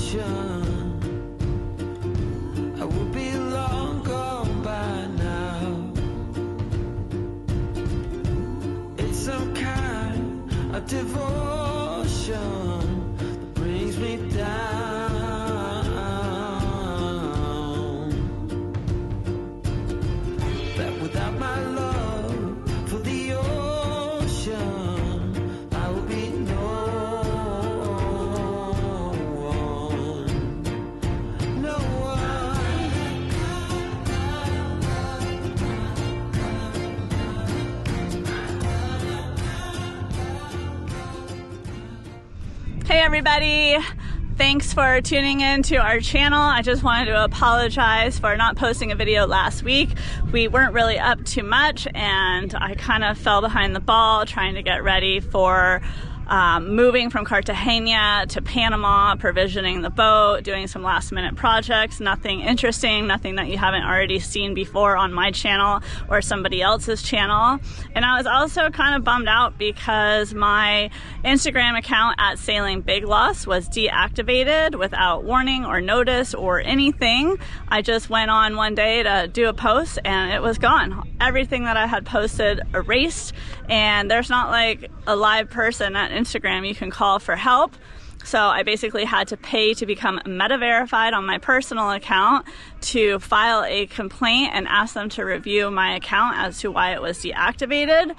ocean, I would be long gone by now. It's some kind of devotion that brings me down. That without my love for the ocean, I would be no one, no one. Hey everybody, thanks for tuning in to our channel. I just wanted to apologize for not posting a video last week. We weren't really up to much and I kind of fell behind the ball trying to get ready for moving from Cartagena to Panama, provisioning the boat, doing some last minute projects, nothing interesting, nothing that you haven't already seen before on my channel or somebody else's channel. And I was also kind of bummed out because my Instagram account at Sailing Big Loss was deactivated without warning or notice or anything. I just went on one day to do a post and it was gone. Everything that I had posted erased, and there's not like a live person at Instagram you can call for help. So I basically had to pay to become meta verified on my personal account to file a complaint and ask them to review my account as to why it was deactivated.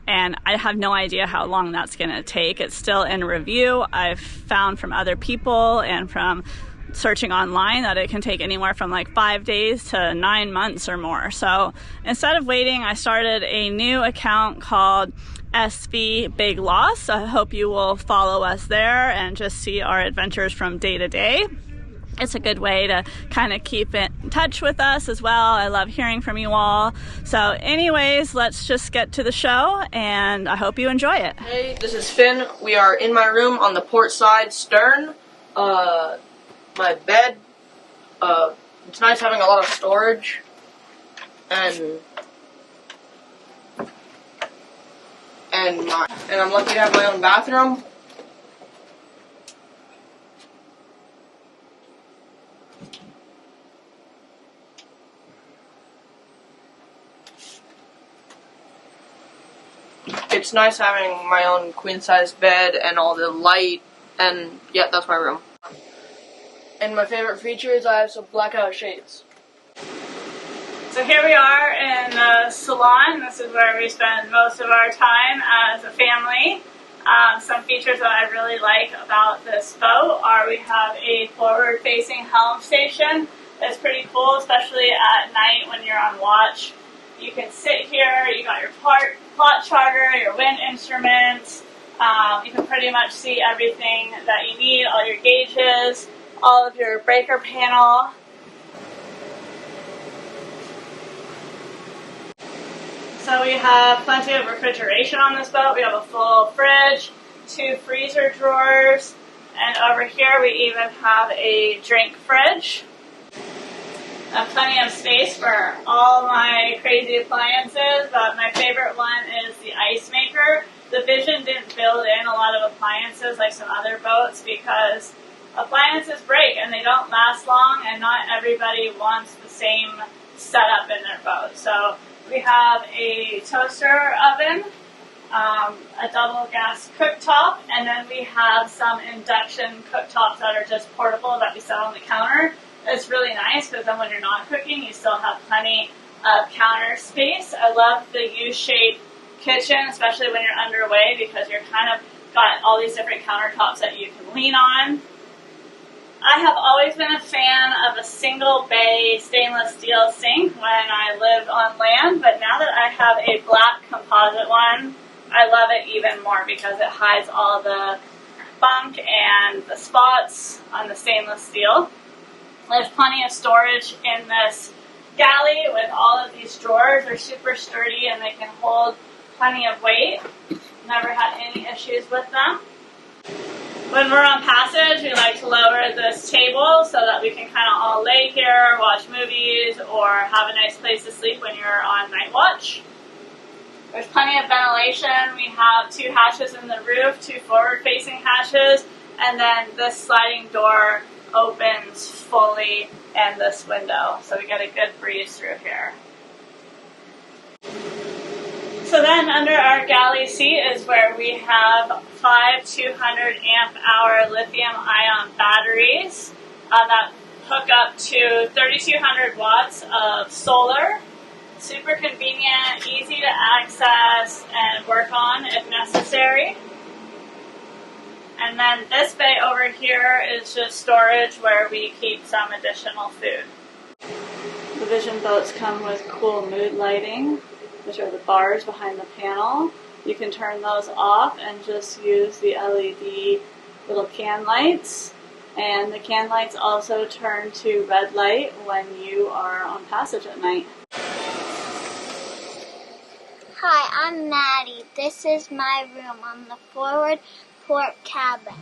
And I have no idea how long that's going to take. It's still in review. I've found from other people and from searching online that it can take anywhere from like 5 days to 9 months or more. So instead of waiting, I started a new account called SV Big Loss. I hope you will follow us there and just see our adventures from day to day. It's a good way to kind of keep in touch with us as well. I love hearing from you all. So anyways, let's just get to the show and I hope you enjoy it. Hey, this is Finn. We are in my room on the port side stern. My bed, it's nice having a lot of storage, and I'm lucky to have my own bathroom. It's nice having my own queen-size bed and all the light, and yeah, that's my room. And my favorite feature is I have some blackout shades. So here we are in the salon. This is where we spend most of our time as a family. Some features that I really like about this boat are we have a forward-facing helm station. That's pretty cool, especially at night when you're on watch. You can sit here, you got your plot charter, your wind instruments. You can pretty much see everything that you need, all your gauges, all of your breaker panel. So we have plenty of refrigeration on this boat. We have a full fridge, 2 freezer drawers, and over here we even have a drink fridge. I have plenty of space for all my crazy appliances, but my favorite one is the ice maker. The Vision didn't build in a lot of appliances like some other boats because appliances break and they don't last long, and not everybody wants the same setup in their boat. So we have a toaster oven, a double gas cooktop, and then we have some induction cooktops that are just portable that we set on the counter. It's really nice because then when you're not cooking, you still have plenty of counter space. I love the U-shaped kitchen, especially when you're underway, because you're kind of got all these different countertops that you can lean on. I have always been a fan of a single bay stainless steel sink when I lived on land, but now that I have a black composite one, I love it even more because it hides all the bunk and the spots on the stainless steel. There's plenty of storage in this galley with all of these drawers. They're super sturdy and they can hold plenty of weight. Never had any issues with them. When we're on passage, we like to lower this table so that we can kind of all lay here, watch movies, or have a nice place to sleep when you're on night watch. There's plenty of ventilation. We have 2 hatches in the roof, 2 forward-facing hatches, and then this sliding door opens fully in this window, so we get a good breeze through here. So then under our galley seat is where we have 5 200 amp hour lithium ion batteries that hook up to 3200 watts of solar. Super convenient, easy to access and work on if necessary. And then this bay over here is just storage where we keep some additional food. The Vision boats come with cool mood lighting, which are the bars behind the panel. You can turn those off and just use the LED little can lights. And the can lights also turn to red light when you are on passage at night. Hi, I'm Maddie. This is my room on the forward port cabin.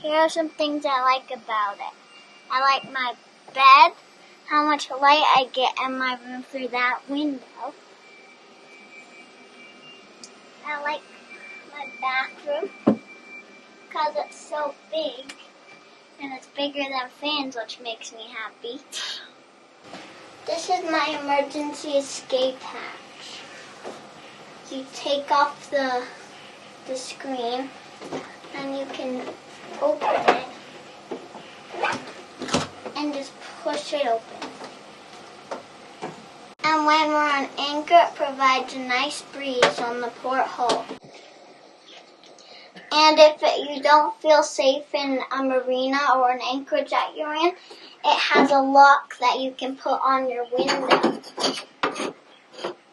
Here are some things I like about it. I like my bed, how much light I get in my room through that window. I like my bathroom because it's so big and it's bigger than fans, which makes me happy. This is my emergency escape hatch. You take off the screen and you can open it and just push it open. And when we're on anchor, it provides a nice breeze on the porthole. And if you don't feel safe in a marina or an anchorage that you're in, it has a lock that you can put on your window.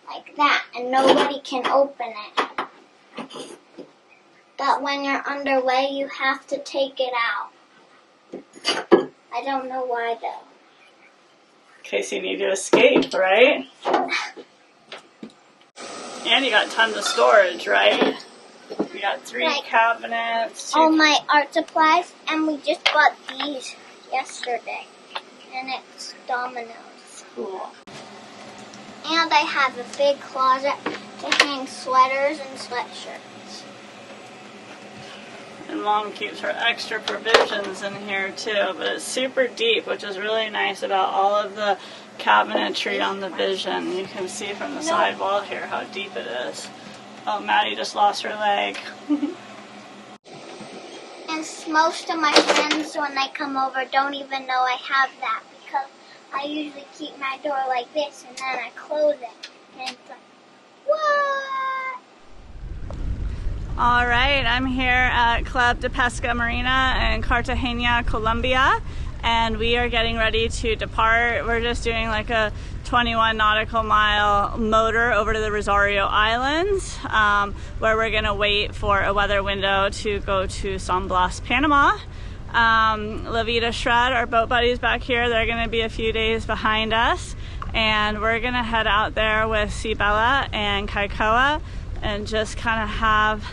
Like that, and nobody can open it. But when you're underway, you have to take it out. I don't know why though. In case you need to escape, right? And you got tons of storage, right? We got 3 cabinets. All my art supplies, and we just bought these yesterday. And it's dominoes. Cool. And I have a big closet to hang sweaters and sweatshirts. And Mom keeps her extra provisions in here too, but it's super deep, which is really nice about all of the cabinetry on the Vision. You can see from the side wall here how deep it is. Oh, Maddie just lost her leg. And most of my friends, when they come over, don't even know I have that because I usually keep my door like this and then I close it. And it's like, what? All right, I'm here at Club de Pesca Marina in Cartagena, Colombia, and we are getting ready to depart. We're just doing like a 21 nautical mile motor over to the Rosario Islands, where we're gonna wait for a weather window to go to San Blas, Panama. La Vida Shred, our boat buddies back here, they're gonna be a few days behind us, and we're gonna head out there with Sibella and Kaikoa and just kind of have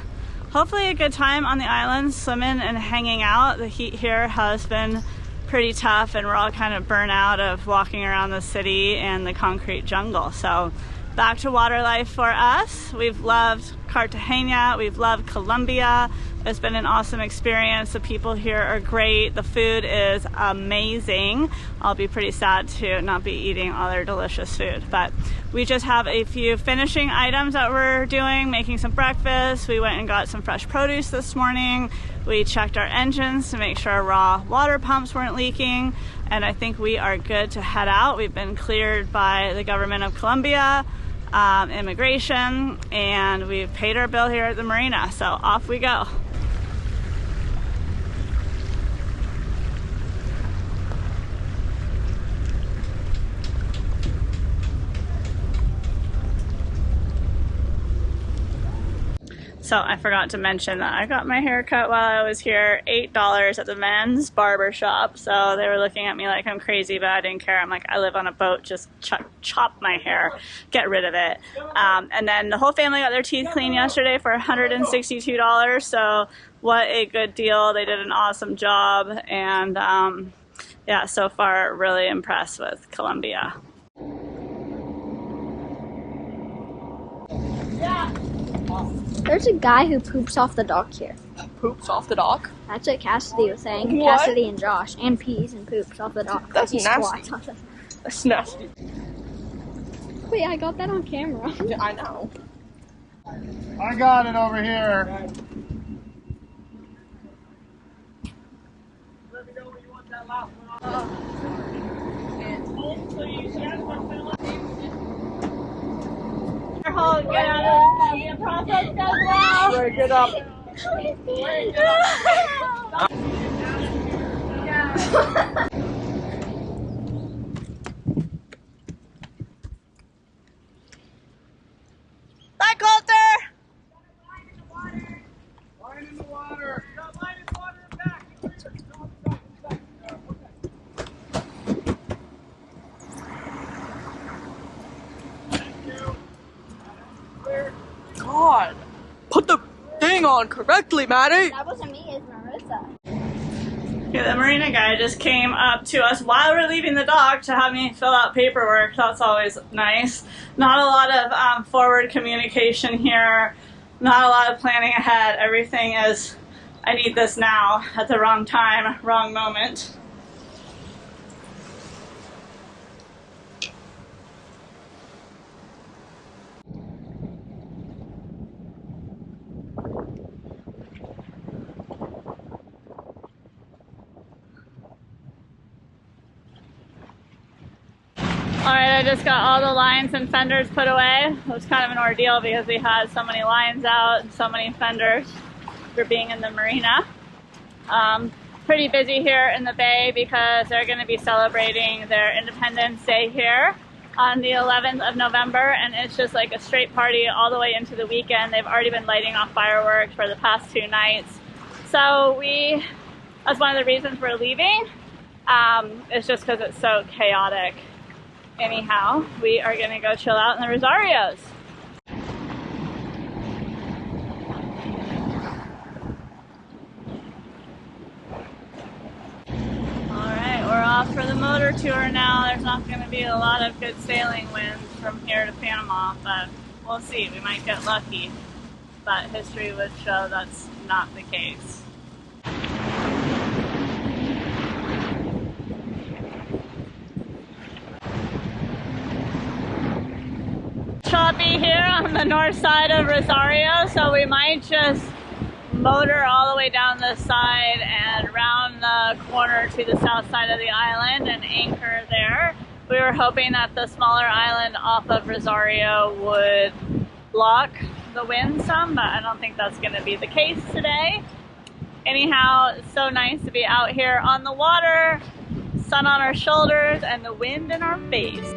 hopefully a good time on the islands, swimming and hanging out. The heat here has been pretty tough and we're all kind of burnt out of walking around the city and the concrete jungle. So back to water life for us. We've loved Cartagena, we've loved Colombia. It's been an awesome experience. The people here are great. The food is amazing. I'll be pretty sad to not be eating all their delicious food. But we just have a few finishing items that we're doing, making some breakfast. We went and got some fresh produce this morning. We checked our engines to make sure our raw water pumps weren't leaking. And I think we are good to head out. We've been cleared by the government of Colombia, immigration, and we've paid our bill here at the marina. So off we go. So I forgot to mention that I got my hair cut while I was here, $8 at the men's barber shop. So they were looking at me like I'm crazy, but I didn't care. I'm like, I live on a boat, just chop my hair, get rid of it. And then the whole family got their teeth cleaned yesterday for $162. So what a good deal. They did an awesome job. And yeah, so far really impressed with Colombia. There's a guy who poops off the dock here. poops off the dock. That's what Cassidy was saying. What? Cassidy and Josh. And pees and poops off the dock. That's He nasty. squats. That's nasty. Wait, I got that on camera. Yeah, I know. I got it over here. Let me know when you want that last one off. Hold, get out of the process goes well. Break it up. Bye, Coulter. Line in the water. God. Put the thing on correctly, Maddie. That wasn't me, it's Marissa. Yeah, the marina guy just came up to us while we were leaving the dock to have me fill out paperwork. That's always nice. Not a lot of forward communication here. Not a lot of planning ahead. Everything is, I need this now at the wrong time, wrong moment. Alright, I just got all the lines and fenders put away. It was kind of an ordeal because we had so many lines out and so many fenders for being in the marina. Pretty busy here in the bay because they're going to be celebrating their Independence Day here on the 11th of November, and it's just like a straight party all the way into the weekend. They've already been lighting off fireworks for the past 2 nights. So that's one of the reasons we're leaving. It's just because it's so chaotic. Anyhow, we are going to go chill out in the Rosarios. Alright, we're off for the motor tour now. There's not going to be a lot of good sailing winds from here to Panama, but we'll see. We might get lucky. But history would show that's not the case. Choppy here on the north side of Rosario, so we might just motor all the way down this side and round the corner to the south side of the island and anchor there. We were hoping that the smaller island off of Rosario would block the wind some, but I don't think that's going to be the case today. Anyhow, it's so nice to be out here on the water, sun on our shoulders, and the wind in our face.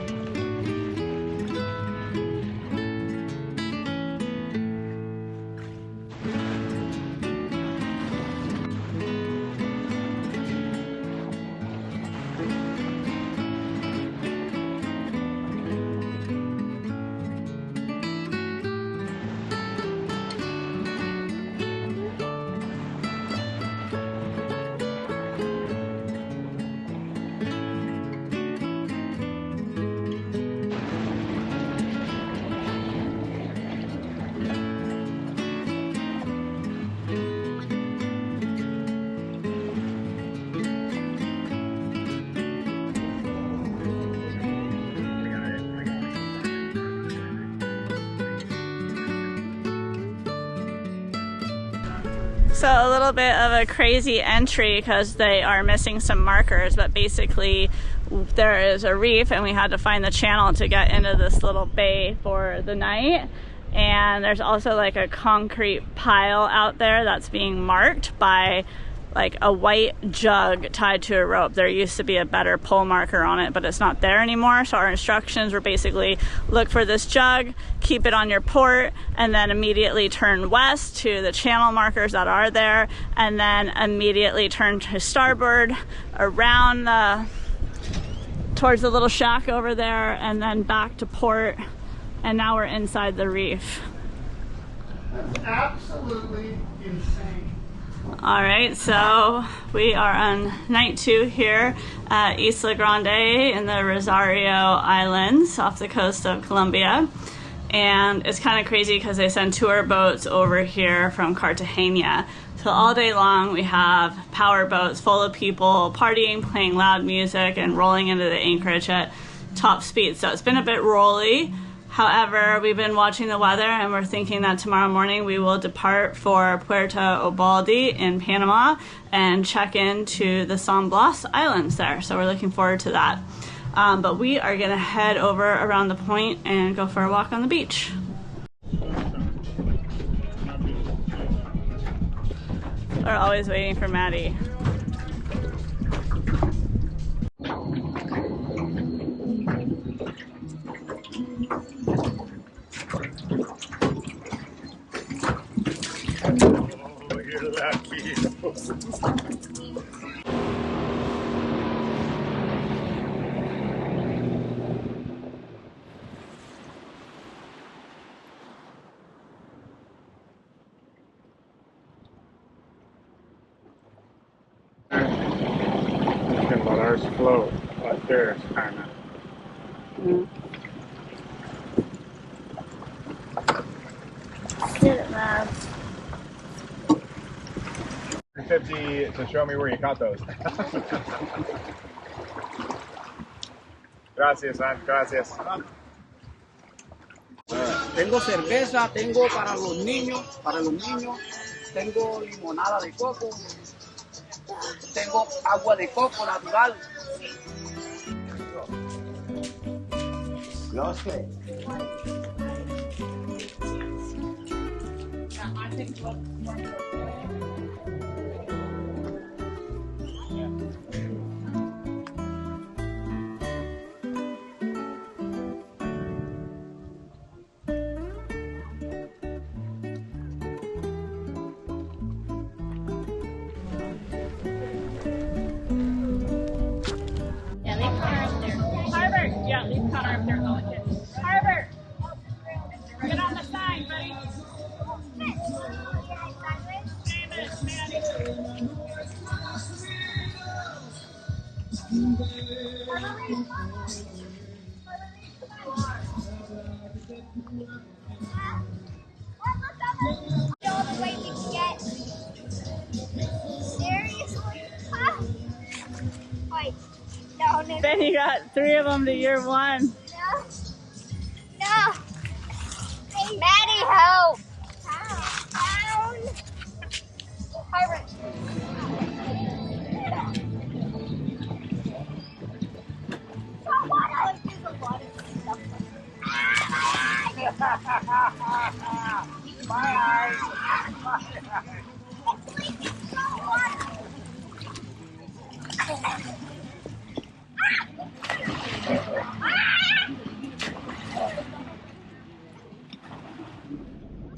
So a little bit of a crazy entry because they are missing some markers, but basically there is a reef and we had to find the channel to get into this little bay for the night. And there's also like a concrete pile out there that's being marked by like a white jug tied to a rope. There used to be a better pole marker on it, but it's not there anymore. So our instructions were basically look for this jug, keep it on your port, and then immediately turn west to the channel markers that are there, and then immediately turn to starboard around towards the little shack over there, and then back to port. And now we're inside the reef. That's absolutely insane. All right, so we are on night 2 here at Isla Grande in the Rosario Islands off the coast of Colombia. And it's kind of crazy because they send tour boats over here from Cartagena. So all day long we have power boats full of people partying, playing loud music, and rolling into the anchorage at top speed. So it's been a bit rolly. However, we've been watching the weather and we're thinking that tomorrow morning we will depart for Puerto Obaldía in Panama and check into the San Blas Islands there. So we're looking forward to that. But we are gonna head over around the point and go for a walk on the beach. We're always waiting for Maddie. Oh, you're lucky. Thinking about ours float, but theirs kind of. Get it, Mav. 350 to show me where you caught those. Gracias, man. Gracias. Tengo cerveza, tengo para los niños, tengo limonada de coco, tengo agua de coco natural. No sé. Harbor! Yeah, leave Connor up there going in. Harbor! Get on the sign, buddy. All the way to get. Seriously? Huh? Wait. No. Ben, you got 3 of them to year 1. No. Maddie, help. Down. Harbor.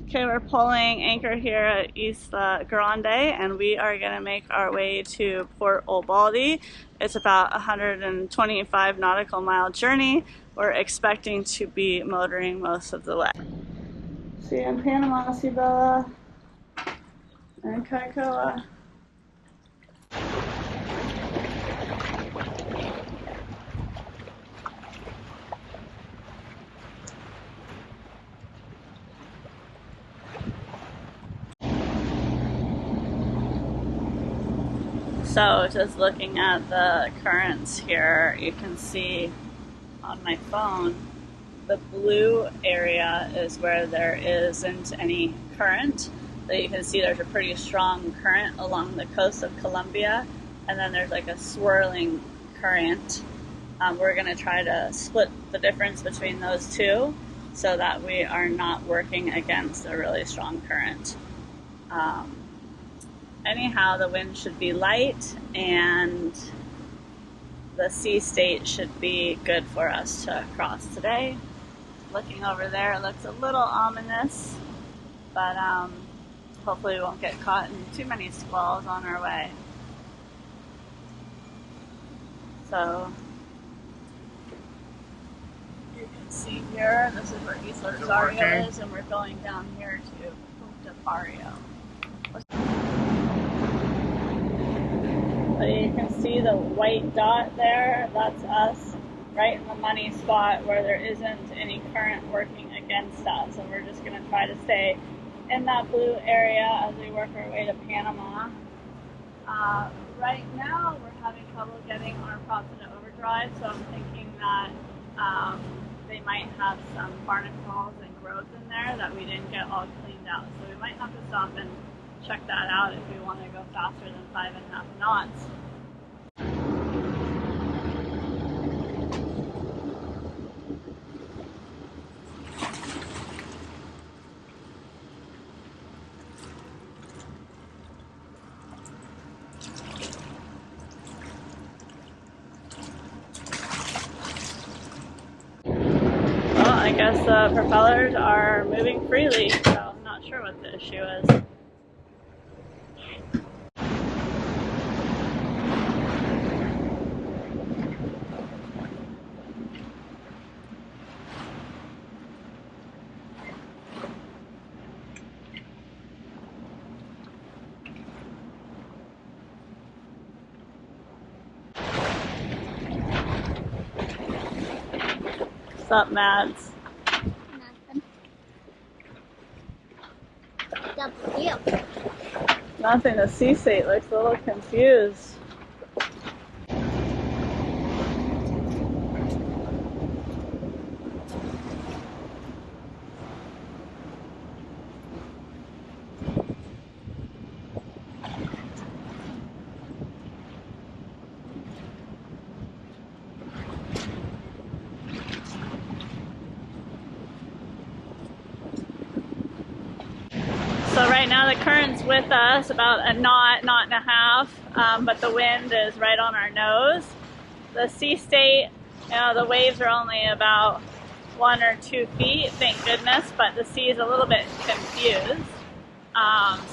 Okay, we're pulling anchor here at Isla Grande and we are going to make our way to Puerto Obaldía. It's about 125 nautical mile journey. We're expecting to be motoring most of the way. See you in Panama, Sibella and Cartagena. So just looking at the currents here, you can see on my phone, the blue area is where there isn't any current. So you can see there's a pretty strong current along the coast of Colombia, and then there's like a swirling current. We're going to try to split the difference between those two so that we are not working against a really strong current. Anyhow, the wind should be light and the sea state should be good for us to cross today. Looking over there, it looks a little ominous, but hopefully we won't get caught in too many squalls on our way. So you can see here, this is where Isla Rosario is, and we're going down here to Puerto Obaldía. So you can see the white dot there, that's us, right in the money spot where there isn't any current working against us. And we're just going to try to stay in that blue area as we work our way to Panama. Right now we're having trouble getting our props into overdrive, so I'm thinking that they might have some barnacles and growth in there that we didn't get all cleaned out. So we might have to stop and check that out if we want to go faster than 5.5 knots. I guess the propellers are moving freely, so I'm not sure what the issue is. What's up, Mads? Nothing. The sea state looks a little confused. So right now the current's with us about a knot and a half, but the wind is right on our nose. The sea state, you know, the waves are only about 1 or 2 feet, thank goodness, but the sea is a little bit confused.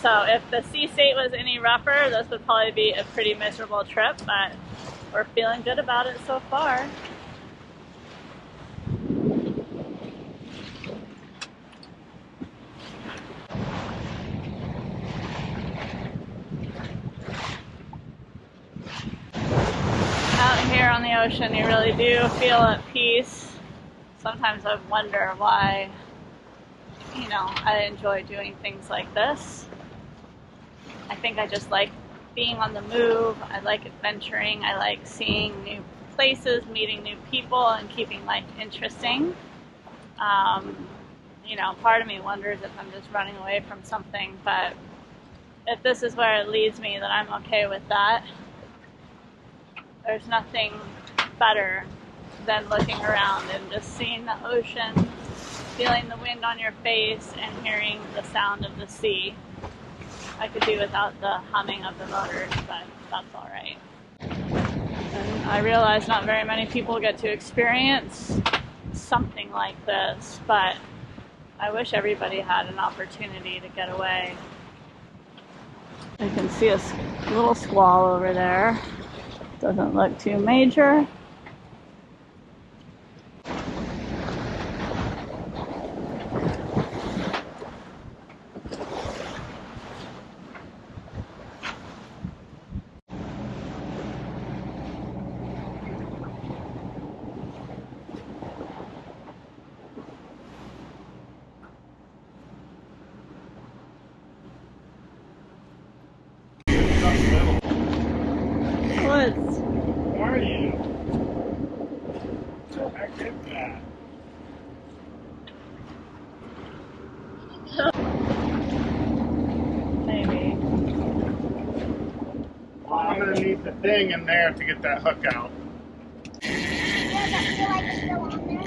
So if the sea state was any rougher, this would probably be a pretty miserable trip, but we're feeling good about it so far. Out here on the ocean, you really do feel at peace. Sometimes I wonder why, you know, I enjoy doing things like this. I think I just like being on the move. I like adventuring. I like seeing new places, meeting new people, and keeping life interesting. You know, part of me wonders if I'm just running away from something, but if this is where it leads me, then I'm okay with that. There's nothing better than looking around and just seeing the ocean, feeling the wind on your face, and hearing the sound of the sea. I could do without the humming of the motors, but that's all right. And I realize not very many people get to experience something like this, but I wish everybody had an opportunity to get away. You can see a little squall over there. Doesn't look too major. Where are you? What the heck is that? Maybe. Well, I'm gonna need the thing in there to get that hook out. Does it feel like it's still on there?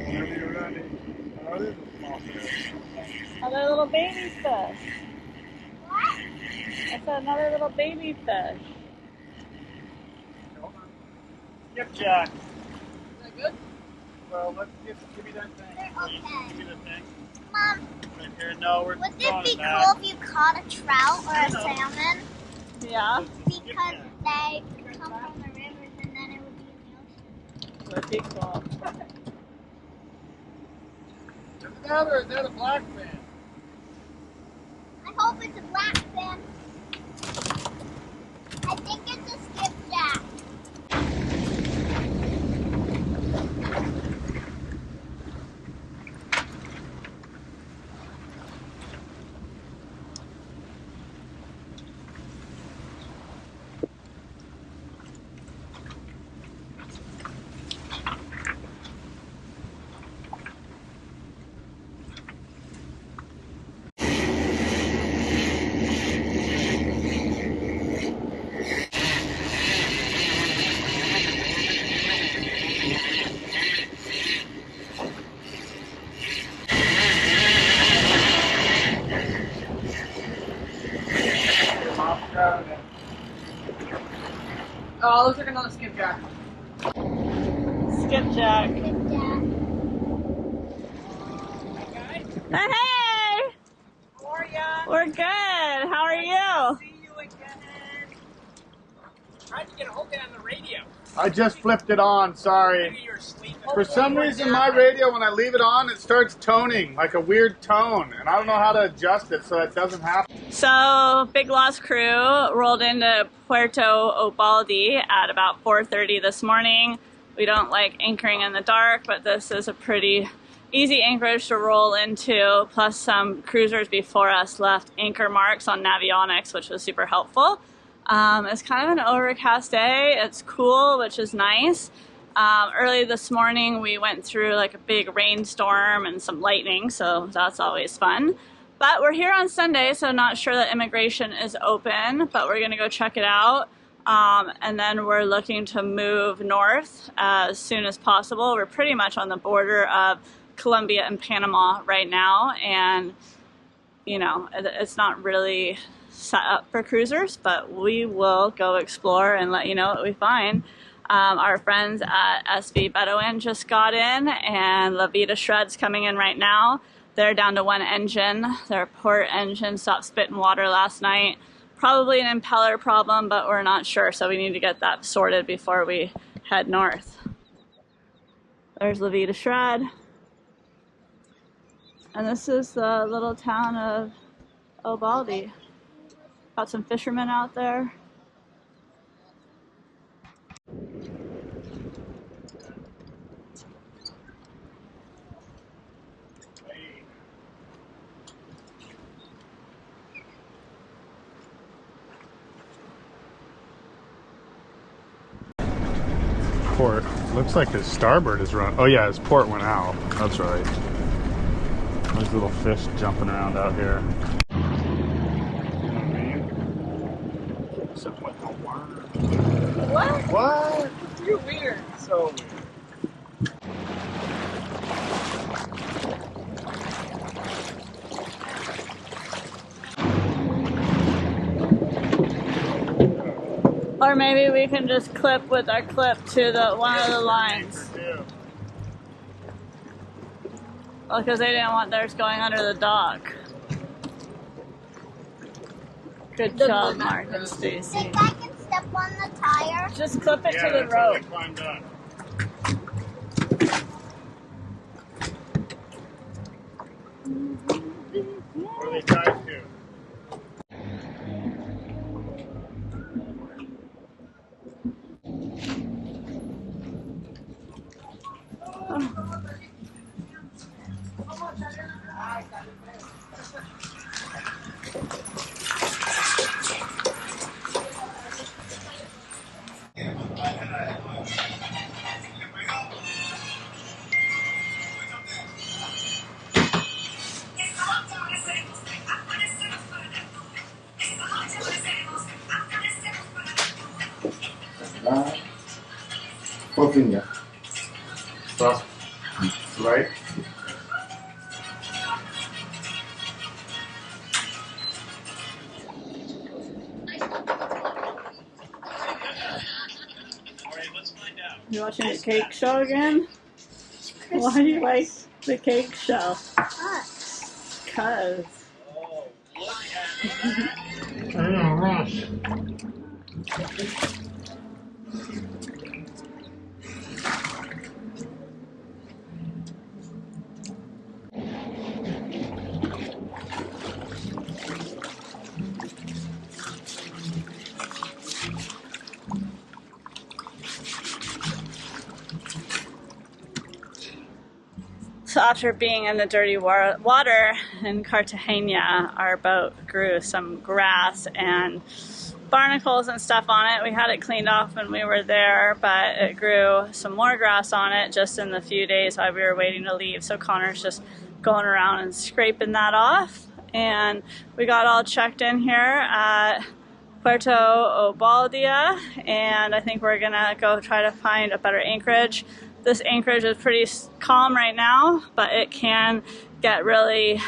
Whenever you're ready. Oh, it is a small fish. Another little baby fish. What? That's another little baby fish. Skipjack. Is that good? Well, let's give me that thing. They're Please. okay. Give me the thing. Mom, Right here. No, we're wouldn't throwing it it be back. cool if you caught a trout or a No. salmon? Yeah, Because they come from the rivers and then it would be in the ocean. would be cool. There's another. Is that a black fin? I I hope it's a blackfin. I think it's a skipjack. Oh, looks like another skipjack. Skipjack. Skipjack. Hey! How are ya? We're good. How are you? See you again. How'd you get a hold of it on the radio? I just flipped it on, sorry. Maybe you're sleeping. For some reason, my radio, when I leave it on, it starts toning, like a weird tone. And I don't know how to adjust it so it doesn't happen. So, Big Lost crew rolled into Puerto Obaldía at about 4:30 this morning. We don't like anchoring in the dark, but this is a pretty easy anchorage to roll into, plus some cruisers before us left anchor marks on Navionics, which was super helpful. It's kind of an overcast day. It's cool, which is nice. Early this morning, we went through like a big rainstorm and some lightning, so that's always fun. But we're here on Sunday, so not sure that immigration is open, but we're going to go check it out. And then we're looking to move north as soon as possible. We're pretty much on the border of Colombia and Panama right now, and you know, it's not really set up for cruisers, but we will go explore and let you know what we find. Our friends at SV Bedouin just got in, and La Vida Shred's coming in right now. They're down to one engine. Their port engine stopped spitting water last night. Probably an impeller problem, but we're not sure, so we need to get that sorted before we head north. There's La Vida Shred. And this is the little town of Obaldía. Got some fishermen out there. Port. Looks like his starboard is run. Oh yeah, his port went out. That's right. There's little fish jumping around out here. You know what I mean? Something like a worm. What? What? You're weird. So weird. Or maybe we can just clip with our clip to the one of the lines. Well, because they didn't want theirs going under the dock. Good job, Mark and Stacy. Think I can step on the tire? Just clip it to the that's how they rope. climbed up. What are they tied to? Four finger. Cross. Right. You watching the cake show again? Why do you like the cake show? Cause. So after being in the dirty water in Cartagena, our boat grew some grass and barnacles and stuff on it. We had it cleaned off when we were there, but it grew some more grass on it just in the few days while we were waiting to leave. So Connor's just going around and scraping that off. And we got all checked in here at Puerto Obaldía, and I think we're gonna go try to find a better anchorage. This anchorage is pretty calm right now, but it can get really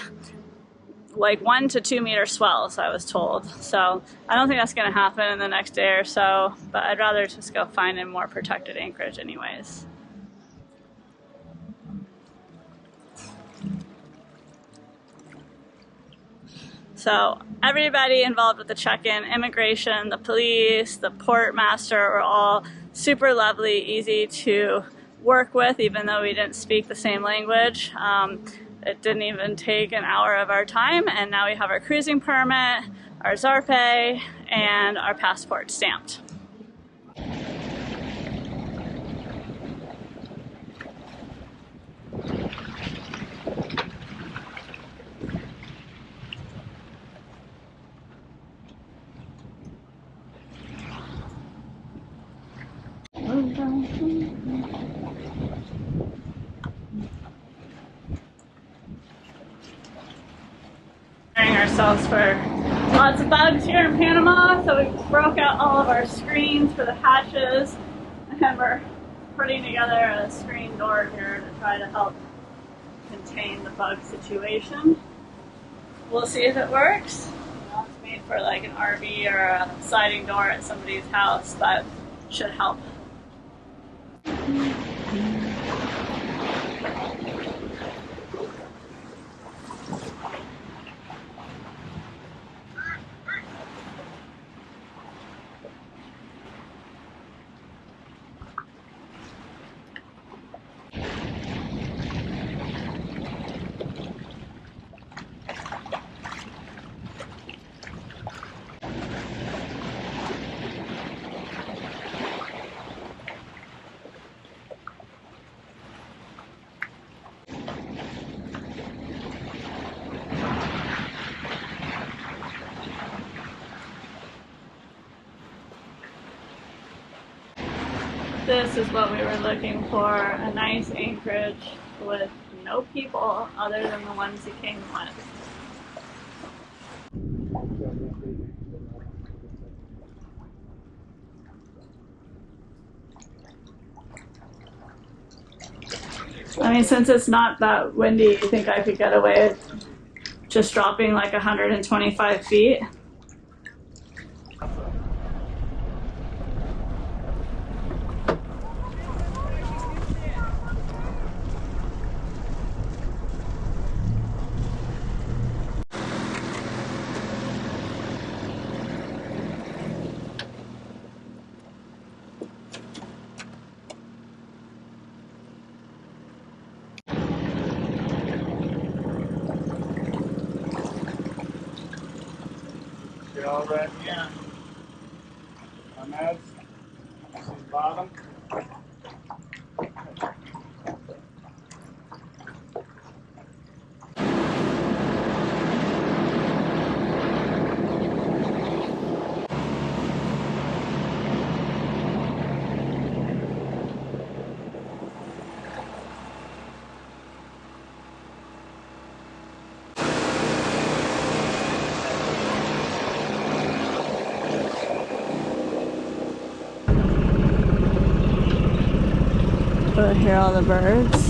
like 1 to 2 meter swells, I was told. So I don't think that's gonna happen in the next day or so, but I'd rather just go find a more protected anchorage anyways. So everybody involved with the check-in, immigration, the police, the port master were all super lovely, easy to work with, even though we didn't speak the same language. It didn't even take an hour of our time, and now we have our cruising permit, our Zarpe, and our passport stamped. Ourselves for lots of bugs here in Panama, so we broke out all of our screens for the hatches, and we're putting together a screen door here to try to help contain the bug situation. We'll see if it works. It's made for like an RV or a sliding door at somebody's house, but should help. This is what we were looking for, a nice anchorage with no people other than the ones he came with. I mean, since it's not that windy, you think I could get away with just dropping like 125 feet? Get all right in. My meds. This is bottom. I hear all the birds.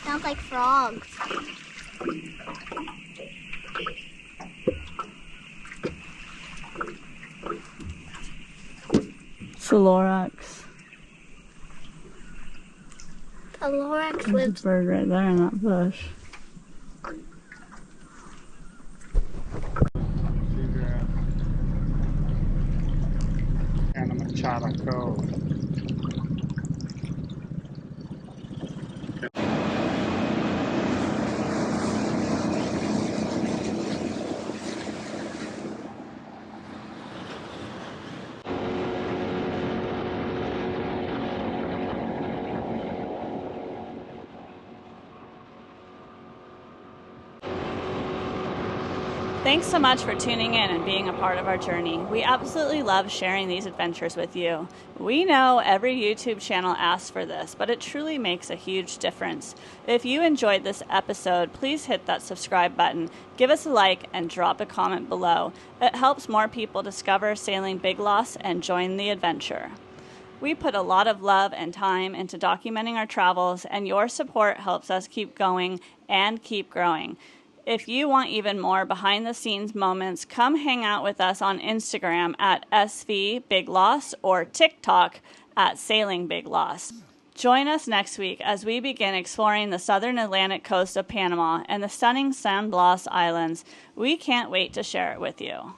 Sounds like frogs. It's a lorax. The lorax There's a lives. bird right there in that bush. Panama Cove. Thanks so much for tuning in and being a part of our journey. We absolutely love sharing these adventures with you. We know every YouTube channel asks for this, but it truly makes a huge difference. If you enjoyed this episode, please hit that subscribe button, give us a like, and drop a comment below. It helps more people discover Sailing Big Lost and join the adventure. We put a lot of love and time into documenting our travels, and your support helps us keep going and keep growing. If you want even more behind-the-scenes moments, come hang out with us on Instagram at SVBigLost or TikTok at Sailing Big Lost. Join us next week as we begin exploring the southern Atlantic coast of Panama and the stunning San Blas Islands. We can't wait to share it with you.